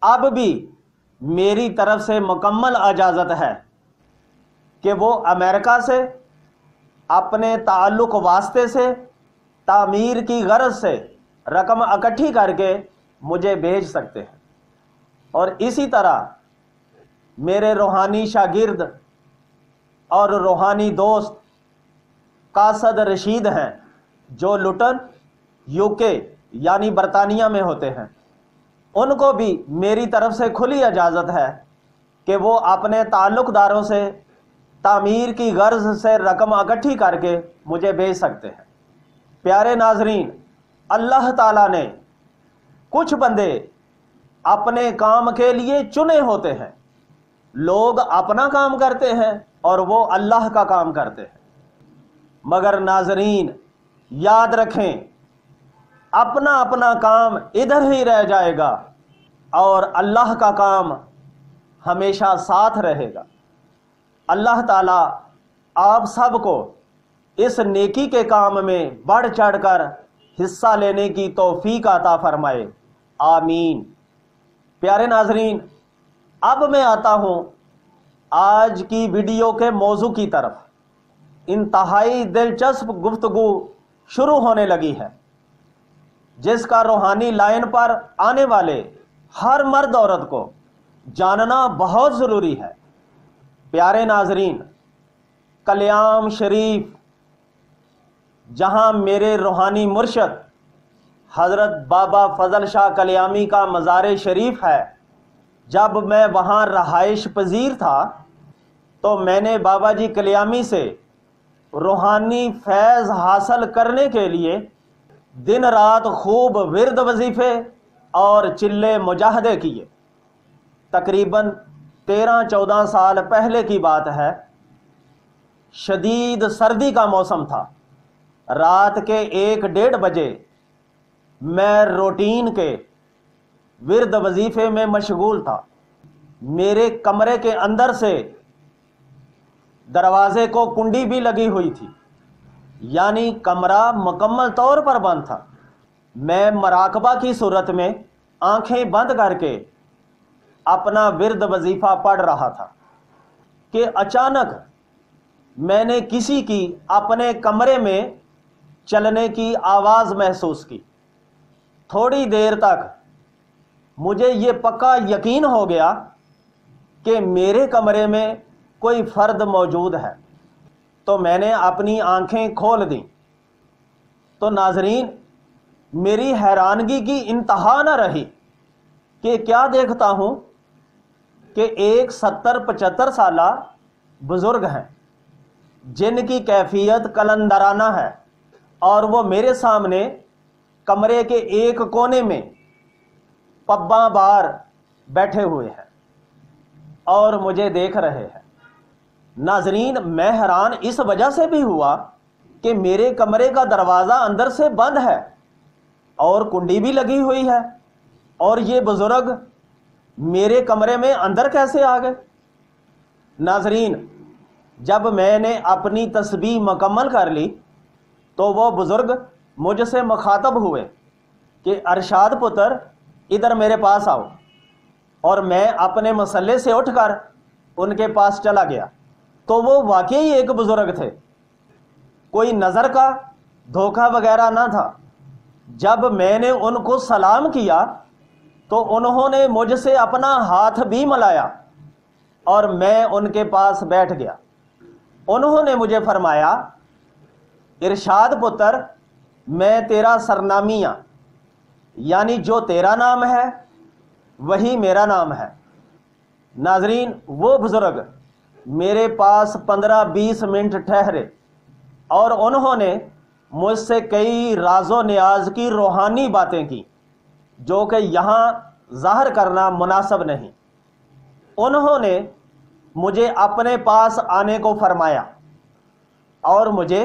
اب بھی میری طرف سے مکمل اجازت ہے کہ وہ امریکہ سے اپنے تعلق واسطے سے تعمیر کی غرض سے رقم اکٹھی کر کے مجھے بھیج سکتے ہیں۔ اور اسی طرح میرے روحانی شاگرد اور روحانی دوست قاصد رشید ہیں جو لٹن UK یعنی برطانیہ میں ہوتے ہیں، ان کو بھی میری طرف سے کھلی اجازت ہے کہ وہ اپنے تعلق داروں سے تعمیر کی غرض سے رقم اکٹھی کر کے مجھے بھیج سکتے ہیں۔ پیارے ناظرین، اللہ تعالیٰ نے کچھ بندے اپنے کام کے لیے چنے ہوتے ہیں۔ لوگ اپنا کام کرتے ہیں اور وہ اللہ کا کام کرتے ہیں، مگر ناظرین یاد رکھیں، اپنا اپنا کام ادھر ہی رہ جائے گا اور اللہ کا کام ہمیشہ ساتھ رہے گا۔ اللہ تعالیٰ آپ سب کو اس نیکی کے کام میں بڑھ چڑھ کر حصہ لینے کی توفیق عطا فرمائے، آمین۔ پیارے ناظرین، اب میں آتا ہوں آج کی ویڈیو کے موضوع کی طرف۔ انتہائی دلچسپ گفتگو شروع ہونے لگی ہے۔ جس کا روحانی لائن پر آنے والے ہر مرد عورت کو جاننا بہت ضروری ہے۔ پیارے ناظرین، کلیام شریف جہاں میرے روحانی مرشد حضرت بابا فضل شاہ کلیامی کا مزار شریف ہے، جب میں وہاں رہائش پذیر تھا تو میں نے بابا جی کلیامی سے روحانی فیض حاصل کرنے کے لیے دن رات خوب ورد وظیفے اور چلے مجاہدے کیے۔ تقریباً 13-14 سال پہلے کی بات ہے۔ شدید سردی کا موسم تھا۔ رات کے 1-1:30 بجے میں روٹین کے ورد وظیفے میں مشغول تھا۔ میرے کمرے کے اندر سے دروازے کو کنڈی بھی لگی ہوئی تھی، یعنی کمرہ مکمل طور پر بند تھا۔ میں مراقبہ کی صورت میں آنکھیں بند کر کے اپنا ورد وظیفہ پڑھ رہا تھا کہ اچانک میں نے کسی کی اپنے کمرے میں چلنے کی آواز محسوس کی۔ تھوڑی دیر تک مجھے یہ پکا یقین ہو گیا کہ میرے کمرے میں کوئی فرد موجود ہے، تو میں نے اپنی آنکھیں کھول دیں تو ناظرین، میری حیرانگی کی انتہا نہ رہی کہ کیا دیکھتا ہوں کہ ایک 70-75 سالہ بزرگ ہیں جن کی کیفیت قلندرانہ ہے، اور وہ میرے سامنے کمرے کے ایک کونے میں پباں بار بیٹھے ہوئے ہیں اور مجھے دیکھ رہے ہیں۔ ناظرین، میں حیران اس وجہ سے بھی ہوا کہ میرے کمرے کا دروازہ اندر سے بند ہے اور کنڈی بھی لگی ہوئی ہے، اور یہ بزرگ میرے کمرے میں اندر کیسے آ گئے؟ ناظرین، جب میں نے اپنی تسبیح مکمل کر لی تو وہ بزرگ مجھ سے مخاطب ہوئے کہ ارشاد پتر، ادھر میرے پاس آؤ، اور میں اپنے مصلے سے اٹھ کر ان کے پاس چلا گیا تو وہ واقعی ایک بزرگ تھے، کوئی نظر کا دھوکہ وغیرہ نہ تھا۔ جب میں نے ان کو سلام کیا تو انہوں نے مجھ سے اپنا ہاتھ بھی ملایا اور میں ان کے پاس بیٹھ گیا۔ انہوں نے مجھے فرمایا، ارشاد پتر، میں تیرا سرنامیہ، یعنی جو تیرا نام ہے وہی میرا نام ہے۔ ناظرین، وہ بزرگ میرے پاس 15-20 منٹ ٹھہرے اور انہوں نے مجھ سے کئی راز و نیاز کی روحانی باتیں کی جو کہ یہاں ظاہر کرنا مناسب نہیں۔ انہوں نے مجھے اپنے پاس آنے کو فرمایا اور مجھے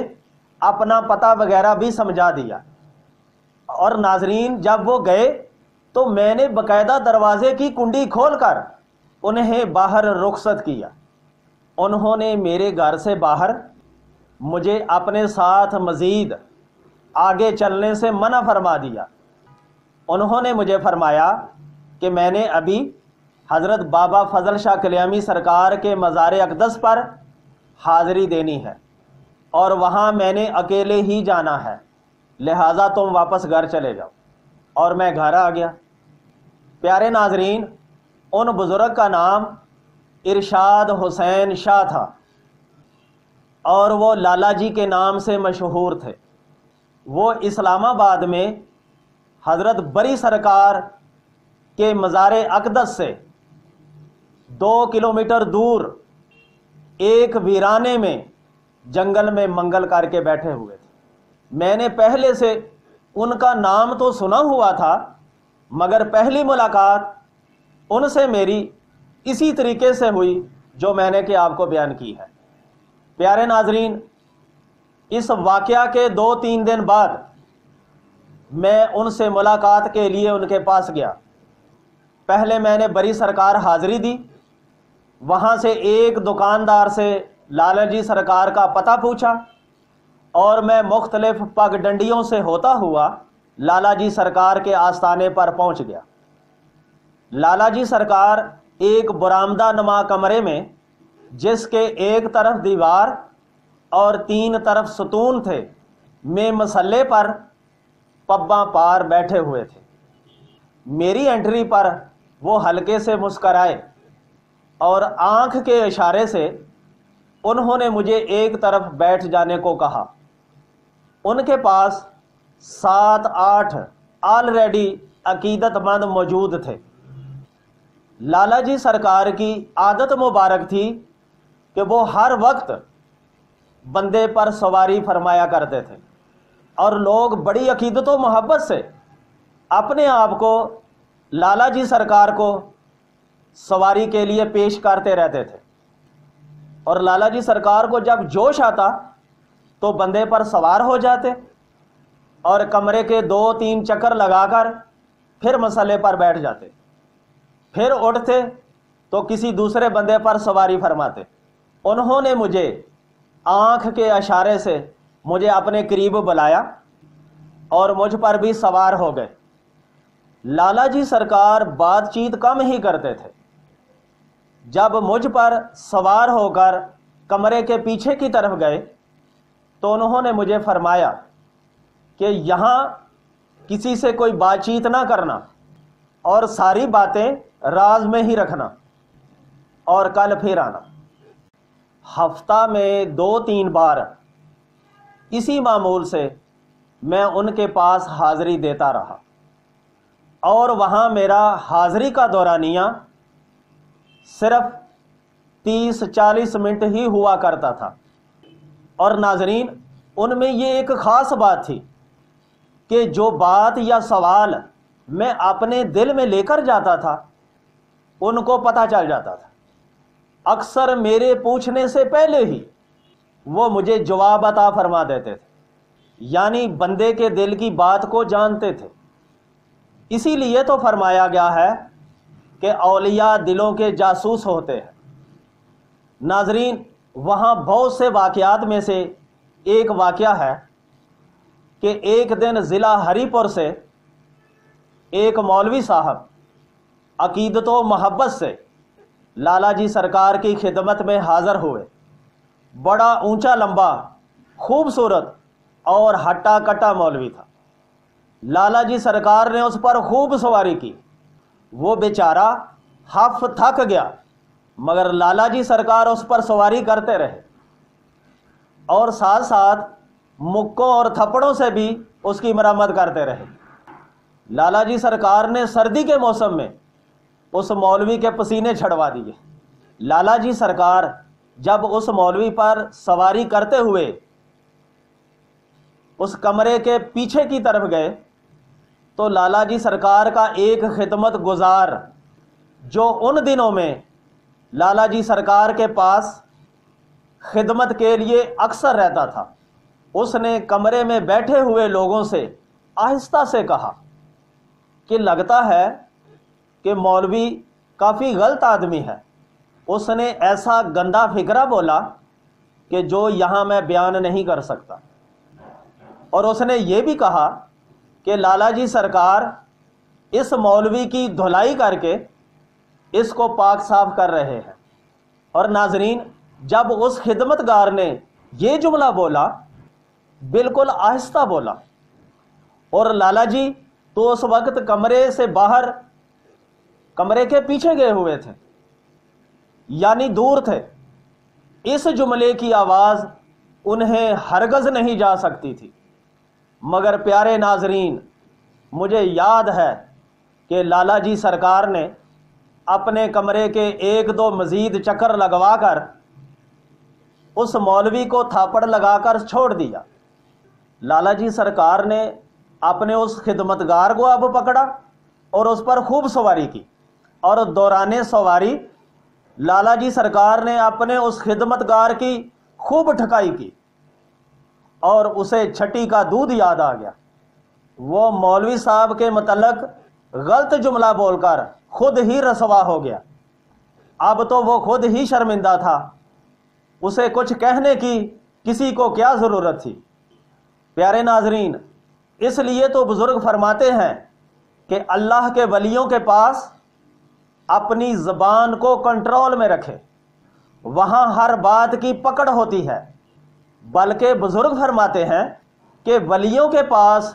اپنا پتہ وغیرہ بھی سمجھا دیا، اور ناظرین، جب وہ گئے تو میں نے باقاعدہ دروازے کی کنڈی کھول کر انہیں باہر رخصت کیا۔ انہوں نے میرے گھر سے باہر مجھے اپنے ساتھ مزید آگے چلنے سے منع فرما دیا۔ انہوں نے مجھے فرمایا کہ میں نے ابھی حضرت بابا فضل شاہ کلیامی سرکار کے مزار اقدس پر حاضری دینی ہے اور وہاں میں نے اکیلے ہی جانا ہے، لہٰذا تم واپس گھر چلے جاؤ، اور میں گھر آ گیا۔ پیارے ناظرین، ان بزرگ کا نام ارشاد حسین شاہ تھا اور وہ لالا جی کے نام سے مشہور تھے۔ وہ اسلام آباد میں حضرت بری سرکار کے مزار اقدس سے 2 کلومیٹر دور ایک ویرانے میں جنگل میں منگل کر کے بیٹھے ہوئے تھے۔ میں نے پہلے سے ان کا نام تو سنا ہوا تھا، مگر پہلی ملاقات ان سے میری اسی طریقے سے ہوئی جو میں نے کہ آپ کو بیان کی ہے۔ پیارے ناظرین، اس واقعہ کے 2-3 دن بعد میں ان سے ملاقات کے لیے ان کے پاس گیا۔ پہلے میں نے بری سرکار حاضری دی، وہاں سے ایک دکاندار سے لالا جی سرکار کا پتہ پوچھا، اور میں مختلف پگ ڈنڈیوں سے ہوتا ہوا لالا جی سرکار کے آستانے پر پہنچ گیا۔ لالا جی سرکار ایک برآمدہ نما کمرے میں، جس کے ایک طرف دیوار اور 3 طرف ستون تھے، میں مصلے پر پباں پار بیٹھے ہوئے تھے۔ میری انٹری پر وہ ہلکے سے مسکرائے اور آنکھ کے اشارے سے انہوں نے مجھے ایک طرف بیٹھ جانے کو کہا۔ ان کے پاس 7-8 آلریڈی عقیدت مند موجود تھے۔ لالا جی سرکار کی عادت مبارک تھی کہ وہ ہر وقت بندے پر سواری فرمایا کرتے تھے، اور لوگ بڑی عقیدت و محبت سے اپنے آپ کو لالا جی سرکار کو سواری کے لیے پیش کرتے رہتے تھے، اور لالا جی سرکار کو جب جوش آتا تو بندے پر سوار ہو جاتے اور کمرے کے 2-3 چکر لگا کر پھر مسئلے پر بیٹھ جاتے، پھر اٹھتے تو کسی دوسرے بندے پر سواری فرماتے۔ انہوں نے مجھے آنکھ کے اشارے سے مجھے اپنے قریب بلایا اور مجھ پر بھی سوار ہو گئے۔ لالا جی سرکار بات چیت کم ہی کرتے تھے۔ جب مجھ پر سوار ہو کر کمرے کے پیچھے کی طرف گئے تو انہوں نے مجھے فرمایا کہ یہاں کسی سے کوئی بات چیت نہ کرنا اور ساری باتیں راز میں ہی رکھنا، اور کل پھر آنا۔ ہفتہ میں 2-3 بار اسی معمول سے میں ان کے پاس حاضری دیتا رہا، اور وہاں میرا حاضری کا دورانیہ صرف 30-40 منٹ ہی ہوا کرتا تھا۔ اور ناظرین، ان میں یہ ایک خاص بات تھی کہ جو بات یا سوال میں اپنے دل میں لے کر جاتا تھا ان کو پتہ چل جاتا تھا۔ اکثر میرے پوچھنے سے پہلے ہی وہ مجھے جواب عطا فرما دیتے تھے، یعنی بندے کے دل کی بات کو جانتے تھے۔ اسی لیے تو فرمایا گیا ہے کہ اولیاء دلوں کے جاسوس ہوتے ہیں۔ ناظرین، وہاں بہت سے واقعات میں سے ایک واقعہ ہے کہ ایک دن ضلع ہری پور سے ایک مولوی صاحب عقیدت و محبت سے لالا جی سرکار کی خدمت میں حاضر ہوئے۔ بڑا اونچا لمبا، خوبصورت اور ہٹا کٹا مولوی تھا۔ لالا جی سرکار نے اس پر خوب سواری کی۔ وہ بیچارہ ہف تھک گیا، مگر لالا جی سرکار اس پر سواری کرتے رہے، اور ساتھ ساتھ مکوں اور تھپڑوں سے بھی اس کی مرمت کرتے رہے۔ لالا جی سرکار نے سردی کے موسم میں اس مولوی کے پسینے چھڑوا دیے۔ لالا جی سرکار جب اس مولوی پر سواری کرتے ہوئے اس کمرے کے پیچھے کی طرف گئے تو لالا جی سرکار کا ایک خدمت گزار جو ان دنوں میں لالا جی سرکار کے پاس خدمت کے لیے اکثر رہتا تھا، اس نے کمرے میں بیٹھے ہوئے لوگوں سے آہستہ سے کہا کہ لگتا ہے کہ مولوی کافی غلط آدمی ہے۔ اس نے ایسا گندا فکرہ بولا کہ جو یہاں میں بیان نہیں کر سکتا، اور اس نے یہ بھی کہا کہ لالا جی سرکار اس مولوی کی دھلائی کر کے اس کو پاک صاف کر رہے ہیں۔ اور ناظرین، جب اس خدمت گار نے یہ جملہ بولا، بالکل آہستہ بولا، اور لالا جی تو اس وقت کمرے سے باہر کمرے کے پیچھے گئے ہوئے تھے، یعنی دور تھے، اس جملے کی آواز انہیں ہرگز نہیں جا سکتی تھی۔ مگر پیارے ناظرین، مجھے یاد ہے کہ لالا جی سرکار نے اپنے کمرے کے 1-2 مزید چکر لگوا کر اس مولوی کو تھاپڑ لگا کر چھوڑ دیا۔ لالا جی سرکار نے اپنے اس خدمتگار کو اب پکڑا اور اس پر خوب سواری کی، اور دوران سواری لالا جی سرکار نے اپنے اس خدمتگار کی خوب ٹھکائی کی، اور اسے چھٹی کا دودھ یاد آ گیا۔ وہ مولوی صاحب کے متعلق غلط جملہ بول کر خود ہی رسوا ہو گیا۔ اب تو وہ خود ہی شرمندہ تھا، اسے کچھ کہنے کی کسی کو کیا ضرورت تھی۔ پیارے ناظرین، اس لیے تو بزرگ فرماتے ہیں کہ اللہ کے ولیوں کے پاس اپنی زبان کو کنٹرول میں رکھے، وہاں ہر بات کی پکڑ ہوتی ہے۔ بلکہ بزرگ فرماتے ہیں کہ ولیوں کے پاس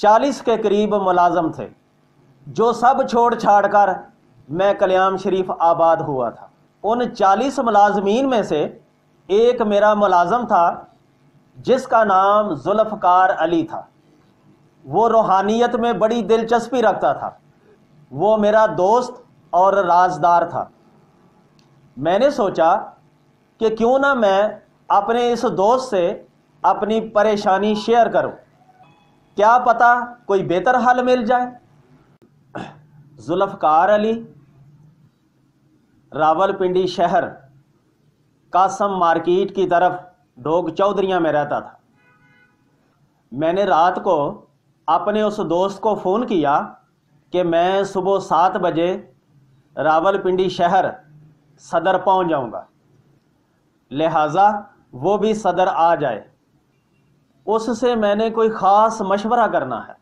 40 کے قریب ملازم تھے، جو سب چھوڑ چھاڑ کر میں کلیام شریف آباد ہوا تھا۔ ان 40 ملازمین میں سے ایک میرا ملازم تھا جس کا نام ذوالفقار علی تھا۔ وہ روحانیت میں بڑی دلچسپی رکھتا تھا، وہ میرا دوست اور رازدار تھا۔ میں نے سوچا کہ کیوں نہ میں اپنے اس دوست سے اپنی پریشانی شیئر کروں، کیا پتہ کوئی بہتر حل مل جائے۔ ذوالفقار علی راولپنڈی شہر قاسم مارکیٹ کی طرف ڈوگ چودھریاں میں رہتا تھا۔ میں نے رات کو اپنے اس دوست کو فون کیا کہ میں صبح 7 بجے راولپنڈی شہر صدر پہنچ جاؤں گا، لہٰذا وہ بھی صدر آ جائے۔ اس سے میں نے کوئی خاص مشورہ کرنا ہے۔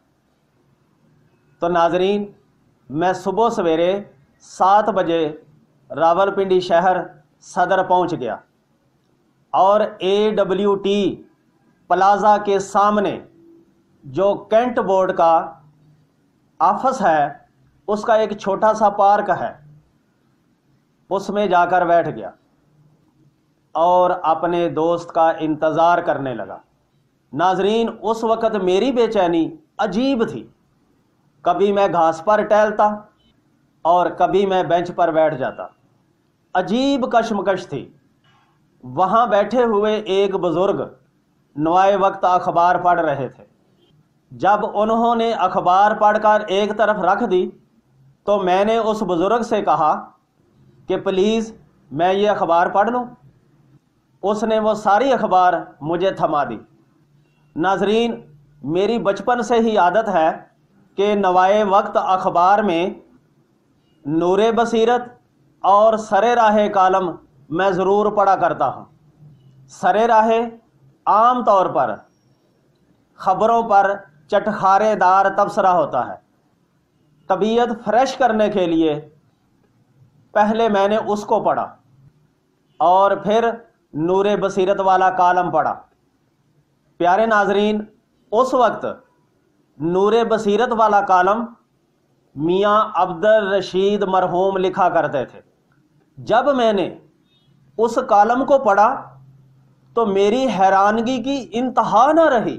تو ناظرین، میں صبح سویرے 7 بجے راولپنڈی شہر صدر پہنچ گیا اور AWT پلازا کے سامنے جو کینٹ بورڈ کا آفس ہے اس کا ایک چھوٹا سا پارک ہے، اس میں جا کر بیٹھ گیا اور اپنے دوست کا انتظار کرنے لگا۔ ناظرین، اس وقت میری بے چینی عجیب تھی، کبھی میں گھاس پر ٹہلتا اور کبھی میں بینچ پر بیٹھ جاتا، عجیب کشمکش تھی۔ وہاں بیٹھے ہوئے ایک بزرگ نوائے وقت اخبار پڑھ رہے تھے۔ جب انہوں نے اخبار پڑھ کر ایک طرف رکھ دی تو میں نے اس بزرگ سے کہا کہ پلیز میں یہ اخبار پڑھ لوں۔ اس نے وہ ساری اخبار مجھے تھما دی۔ ناظرین، میری بچپن سے ہی عادت ہے کہ نوائے وقت اخبار میں نور بصیرت اور سر راہ کالم میں ضرور پڑھا کرتا ہوں۔ سر راہ عام طور پر خبروں پر چٹخارے دار تبصرہ ہوتا ہے۔ طبیعت فریش کرنے کے لیے پہلے میں نے اس کو پڑھا اور پھر نور بصیرت والا کالم پڑھا۔ پیارے ناظرین، اس وقت نور بصیرت والا کالم میاں عبدالرشید مرحوم لکھا کرتے تھے۔ جب میں نے اس کالم کو پڑھا تو میری حیرانگی کی انتہا نہ رہی۔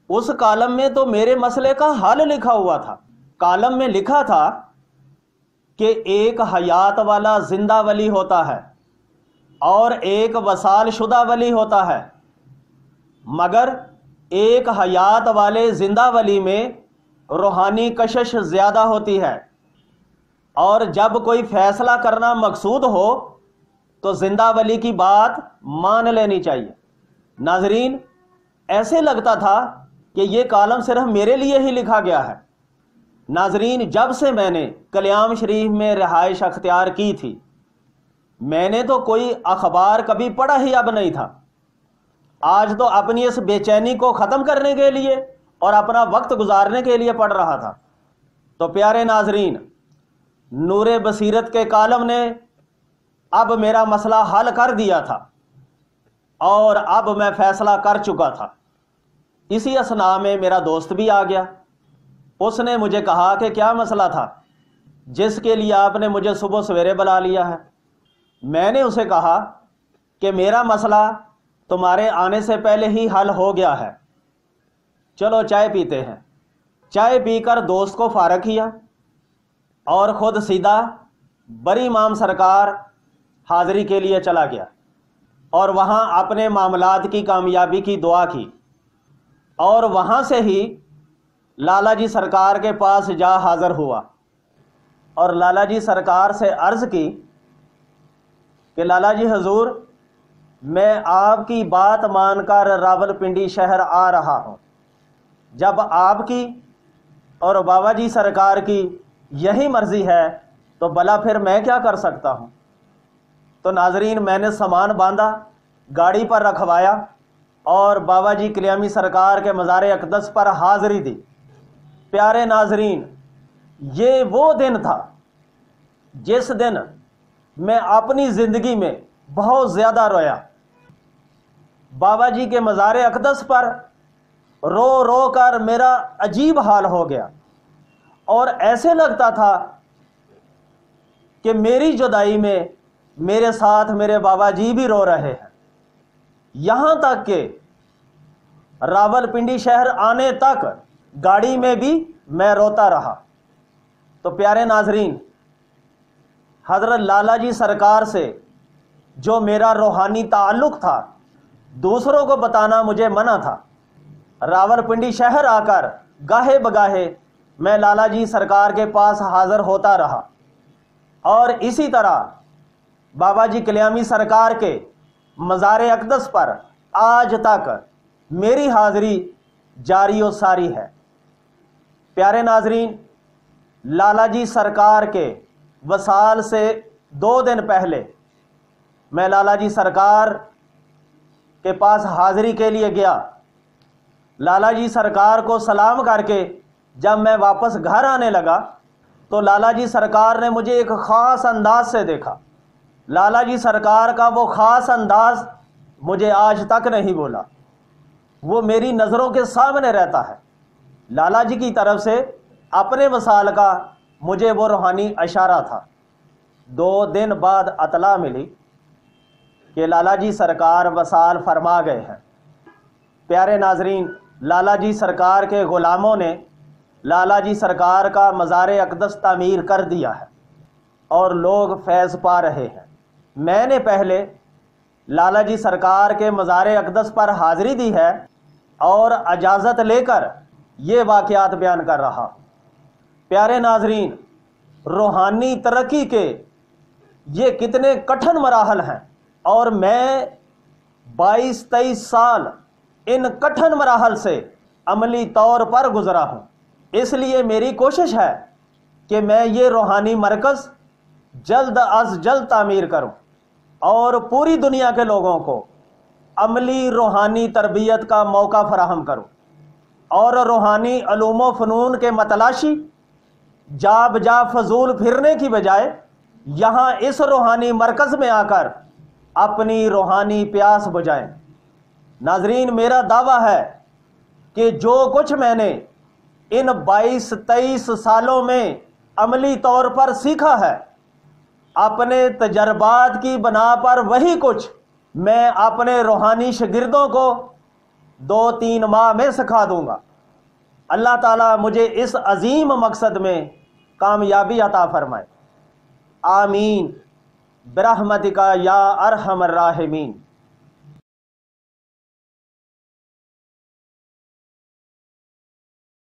اس کالم میں تو میرے مسئلے کا حل لکھا ہوا تھا۔ کالم میں لکھا تھا کہ ایک حیات والا زندہ ولی ہوتا ہے اور ایک وصال شدہ ولی ہوتا ہے، مگر ایک حیات والے زندہ ولی میں روحانی کشش زیادہ ہوتی ہے، اور جب کوئی فیصلہ کرنا مقصود ہو تو زندہ ولی کی بات مان لینی چاہیے۔ ناظرین، ایسے لگتا تھا کہ یہ کالم صرف میرے لیے ہی لکھا گیا ہے۔ ناظرین، جب سے میں نے کلیام شریف میں رہائش اختیار کی تھی، میں نے تو کوئی اخبار کبھی پڑھا ہی اب نہیں تھا۔ آج تو اپنی اس بے چینی کو ختم کرنے کے لیے اور اپنا وقت گزارنے کے لیے پڑھ رہا تھا۔ تو پیارے ناظرین، نور بصیرت کے کالم نے اب میرا مسئلہ حل کر دیا تھا اور اب میں فیصلہ کر چکا تھا۔ اسی اثناء میں میرا دوست بھی آ گیا۔ اس نے مجھے کہا کہ کیا مسئلہ تھا جس کے لیے آپ نے مجھے صبح سویرے بلا لیا ہے۔ میں نے اسے کہا کہ میرا مسئلہ تمہارے آنے سے پہلے ہی حل ہو گیا ہے، چلو چائے پیتے ہیں۔ چائے پی کر دوست کو فارغ کیا اور خود سیدھا بری امام سرکار حاضری کے لیے چلا گیا اور وہاں اپنے معاملات کی کامیابی کی دعا کی، اور وہاں سے ہی لالا جی سرکار کے پاس جا حاضر ہوا اور لالا جی سرکار سے عرض کی کہ لالا جی حضور، میں آپ کی بات مان کر راولپنڈی شہر آ رہا ہوں۔ جب آپ کی اور بابا جی سرکار کی یہی مرضی ہے تو بھلا پھر میں کیا کر سکتا ہوں۔ تو ناظرین، میں نے سامان باندھا، گاڑی پر رکھوایا اور بابا جی کلیامی سرکار کے مزار اقدس پر حاضری دی۔ پیارے ناظرین، یہ وہ دن تھا جس دن میں اپنی زندگی میں بہت زیادہ رویا۔ بابا جی کے مزار اقدس پر رو رو کر میرا عجیب حال ہو گیا، اور ایسے لگتا تھا کہ میری جدائی میں میرے ساتھ میرے بابا جی بھی رو رہے ہیں۔ یہاں تک کہ راولپنڈی شہر آنے تک گاڑی میں بھی میں روتا رہا۔ تو پیارے ناظرین، حضرت لالا جی سرکار سے جو میرا روحانی تعلق تھا دوسروں کو بتانا مجھے منع تھا۔ راولپنڈی شہر آ کر گاہے بگاہے میں لالا جی سرکار کے پاس حاضر ہوتا رہا، اور اسی طرح بابا جی کلیامی سرکار کے مزار اقدس پر آج تک میری حاضری جاری و ساری ہے۔ پیارے ناظرین، لالا جی سرکار کے وصال سے 2 دن پہلے میں لالا جی سرکار کے پاس حاضری کے لیے گیا۔ لالا جی سرکار کو سلام کر کے جب میں واپس گھر آنے لگا تو لالا جی سرکار نے مجھے ایک خاص انداز سے دیکھا۔ لالا جی سرکار کا وہ خاص انداز مجھے آج تک نہیں بولا، وہ میری نظروں کے سامنے رہتا ہے۔ لالا جی کی طرف سے اپنے وصال کا مجھے وہ روحانی اشارہ تھا۔ 2 دن بعد اطلاع ملی کہ لالا جی سرکار وصال فرما گئے ہیں۔ پیارے ناظرین، لالا جی سرکار کے غلاموں نے لالا جی سرکار کا مزار اقدس تعمیر کر دیا ہے اور لوگ فیض پا رہے ہیں۔ میں نے پہلے لالا جی سرکار کے مزار اقدس پر حاضری دی ہے اور اجازت لے کر یہ واقعات بیان کر رہا۔ پیارے ناظرین، روحانی ترقی کے یہ کتنے کٹھن مراحل ہیں، اور میں 22-23 سال ان کٹھن مراحل سے عملی طور پر گزرا ہوں۔ اس لیے میری کوشش ہے کہ میں یہ روحانی مرکز جلد از جلد تعمیر کروں اور پوری دنیا کے لوگوں کو عملی روحانی تربیت کا موقع فراہم کروں، اور روحانی علوم و فنون کے متلاشی جا بجا فضول پھرنے کی بجائے یہاں اس روحانی مرکز میں آ کر اپنی روحانی پیاس بجھائیں۔ ناظرین، میرا دعویٰ ہے کہ جو کچھ میں نے ان 22-23 سالوں میں عملی طور پر سیکھا ہے، اپنے تجربات کی بنا پر وہی کچھ میں اپنے روحانی شاگردوں کو 2-3 ماہ میں سکھا دوں گا۔ اللہ تعالیٰ مجھے اس عظیم مقصد میں کامیابی عطا فرمائے۔ آمین برحمتک یا ارحم الراحمین۔